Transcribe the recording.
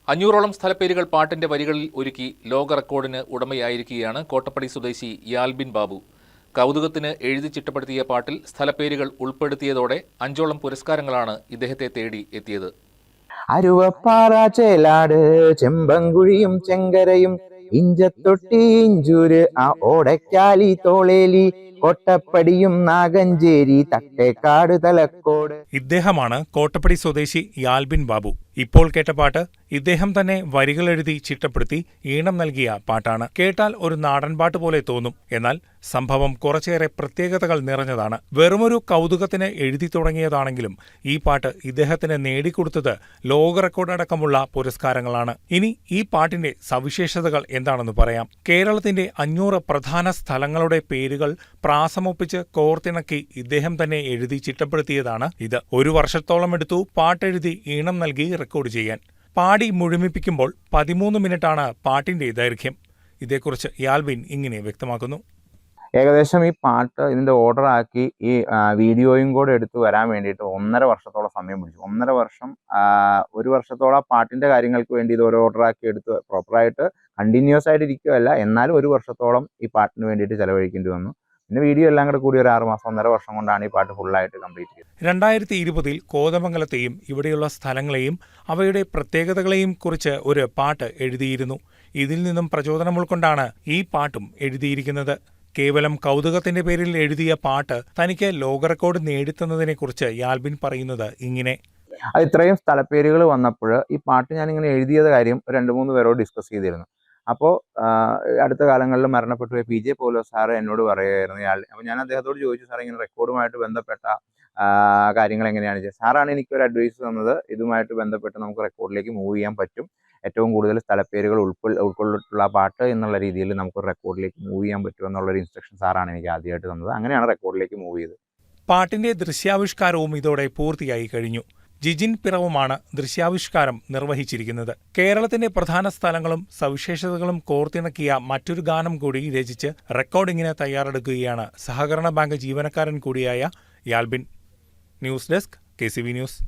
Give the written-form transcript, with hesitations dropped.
500ഓളം സ്ഥലപ്പേരുകൾ പാട്ടിന്റെ വരികളിൽ ഒരുക്കി ലോക റെക്കോർഡിന് ഉടമയായിരിക്കുകയാണ് കോട്ടപ്പടി സ്വദേശി യാൽബിൻ ബാബു. കൗതുകത്തിന് എഴുതി ചിട്ടപ്പെടുത്തിയ പാട്ടിൽ സ്ഥലപ്പേരുകൾ ഉൾപ്പെടുത്തിയതോടെ 5ഓളം പുരസ്കാരങ്ങളാണ് ഇദ്ദേഹത്തെ തേടി എത്തിയത്. അരുവപ്പാറ, ചേലാട്, ചെമ്പങ്കുഴിയും ചെങ്കരയും ഇഞ്ചത്തൊട്ടി, ഇഞ്ചൂര്, ഓടക്കാലി, തോളേലി, കോട്ടപ്പടിയും നാഗഞ്ചേരി, തട്ടേക്കാട്, തലക്കോട്. ഇദ്ദേഹമാണ് കോട്ടപ്പടി സ്വദേശി യാൽബിൻ ബാബു. ഇപ്പോൾ കേട്ട പാട്ട് ഇദ്ദേഹം തന്നെ വരികൾ എഴുതി ചിട്ടപ്പെടുത്തി ഈണം നൽകിയ പാട്ടാണ്. കേട്ടാൽ ഒരു നാടൻ പാട്ട് പോലെ തോന്നും. എന്നാൽ സംഭവം കുറച്ചേറെ പ്രത്യേകതകൾ നിറഞ്ഞതാണ്. വെറുമൊരു കൗതുകത്തിന് എഴുതി തുടങ്ങിയതാണെങ്കിലും ഈ പാട്ട് ഇദ്ദേഹത്തിന് നേടിക്കൊടുത്തത് ലോക റെക്കോർഡ് അടക്കമുള്ള പുരസ്കാരങ്ങളാണ്. ഇനി ഈ പാട്ടിന്റെ സവിശേഷതകൾ എന്താണെന്ന് പറയാം. കേരളത്തിന്റെ 500 പ്രധാന സ്ഥലങ്ങളുടെ പേരുകൾ പ്രാസമൊപ്പിച്ച് കോർത്തിണക്കി ഇദ്ദേഹം തന്നെ എഴുതി ചിട്ടപ്പെടുത്തിയതാണ് ഇത്. 1 വർഷത്തോളം എടുത്തു പാട്ടെഴുതി ഈണം നൽകി റെക്കോർഡ് ചെയ്യാൻ. പാടി മുഴുമിപ്പിക്കുമ്പോൾ 13 മിനിറ്റാണ് പാട്ടിന്റെ ദൈർഘ്യം. ഇതേക്കുറിച്ച് യാൽബിൻ ഇങ്ങനെ വ്യക്തമാക്കുന്നു. ഏകദേശം ഈ പാട്ട് ഇതിന്റെ ഓർഡർ ആക്കി ഈ വീഡിയോയും കൂടെ എടുത്തു വരാൻ വേണ്ടിയിട്ട് 1.5 വർഷത്തോളം സമയം പിടിച്ചു. 1.5 വർഷം 1 വർഷത്തോളം ആ പാട്ടിന്റെ കാര്യങ്ങൾക്ക് വേണ്ടി ഇത് ഓരോ ഓർഡർ ആക്കി എടുത്ത് പ്രോപ്പറായിട്ട് കണ്ടിന്യൂസ് ആയിട്ട് ഇരിക്കുകയല്ല, എന്നാലും 1 വർഷത്തോളം ഈ പാട്ടിന് വേണ്ടിയിട്ട് ചെലവഴിക്കേണ്ടി വന്നു. പിന്നെ വീഡിയോ എല്ലാം കൂടി ഒരു 6 മാസം 1.5 വർഷം കൊണ്ടാണ് ഈ പാട്ട് ഫുള്ളായിട്ട് കംപ്ലീറ്റ് ചെയ്തത്. 2020 കോതമംഗലത്തെയും ഇവിടെയുള്ള സ്ഥലങ്ങളെയും അവയുടെ പ്രത്യേകതകളെയും കുറിച്ച് ഒരു പാട്ട് എഴുതിയിരുന്നു. ഇതിൽ നിന്നും പ്രചോദനം ഉൾക്കൊണ്ടാണ് ഈ പാട്ടും എഴുതിയിരിക്കുന്നത്. കേവലം കൗതുകത്തിന്റെ പേരിൽ എഴുതിയ പാട്ട് തനിക്ക് ലോക റെക്കോർഡ് നേടിത്തന്നതിനെക്കുറിച്ച് യാൽബിൻ പറയുന്നത് ഇങ്ങനെ. അത് ഇത്രയും സ്ഥലപ്പേരുകൾ വന്നപ്പോൾ ഈ പാട്ട് ഞാനിങ്ങനെ എഴുതിയത് കാര്യം 2-3 പേരോട് ഡിസ്കസ് ചെയ്തിരുന്നു. അപ്പോൾ അടുത്ത കാലങ്ങളിൽ മരണപ്പെട്ടു പോയ PJ പൗലോസ് സാറ് എന്നോട് പറയുമായിരുന്നു. അപ്പോൾ ഞാൻ അദ്ദേഹത്തോട് ചോദിച്ചു, സാർ ഇങ്ങനെ റെക്കോർഡുമായിട്ട് ബന്ധപ്പെട്ട കാര്യങ്ങൾ എങ്ങനെയാണ് ചെയ്യുക? സാറാണ് എനിക്കൊരു അഡ്വൈസ് തന്നത്, ഇതുമായിട്ട് ബന്ധപ്പെട്ട് നമുക്ക് റെക്കോർഡിലേക്ക് മൂവ് ചെയ്യാൻ പറ്റും, ഏറ്റവും കൂടുതൽ സ്ഥലപ്പേരുകൾ ഉൾക്കൊള്ളിട്ടുള്ള പാട്ട് എന്നുള്ള രീതിയിൽ നമുക്ക് റെക്കോർഡിലേക്ക് മൂവ് ചെയ്യാൻ പറ്റും എന്നുള്ളൊരു ഇൻസ്ട്രക്ഷൻ സാറാണ് എനിക്ക് ആദ്യമായിട്ട് തന്നത്. അങ്ങനെയാണ് റെക്കോർഡിലേക്ക് മൂവ് ചെയ്തത്. പാട്ടിന്റെ ദൃശ്യാവിഷ്കാരവും ഇതോടെ പൂർത്തിയായി കഴിഞ്ഞു. ജിജിൻ പിറവുമാണ് ദൃശ്യാവിഷ്കാരം നിർവഹിച്ചിരിക്കുന്നത്. കേരളത്തിന്റെ പ്രധാന സ്ഥലങ്ങളും സവിശേഷതകളും കോർത്തിണക്കിയ മറ്റൊരു ഗാനം കൂടി രചിച്ച് റെക്കോർഡിങ്ങിന് തയ്യാറെടുക്കുകയാണ് സഹകരണ ബാങ്ക് ജീവനക്കാരൻ കൂടിയായ യാൽബിൻ. News desk KCV news.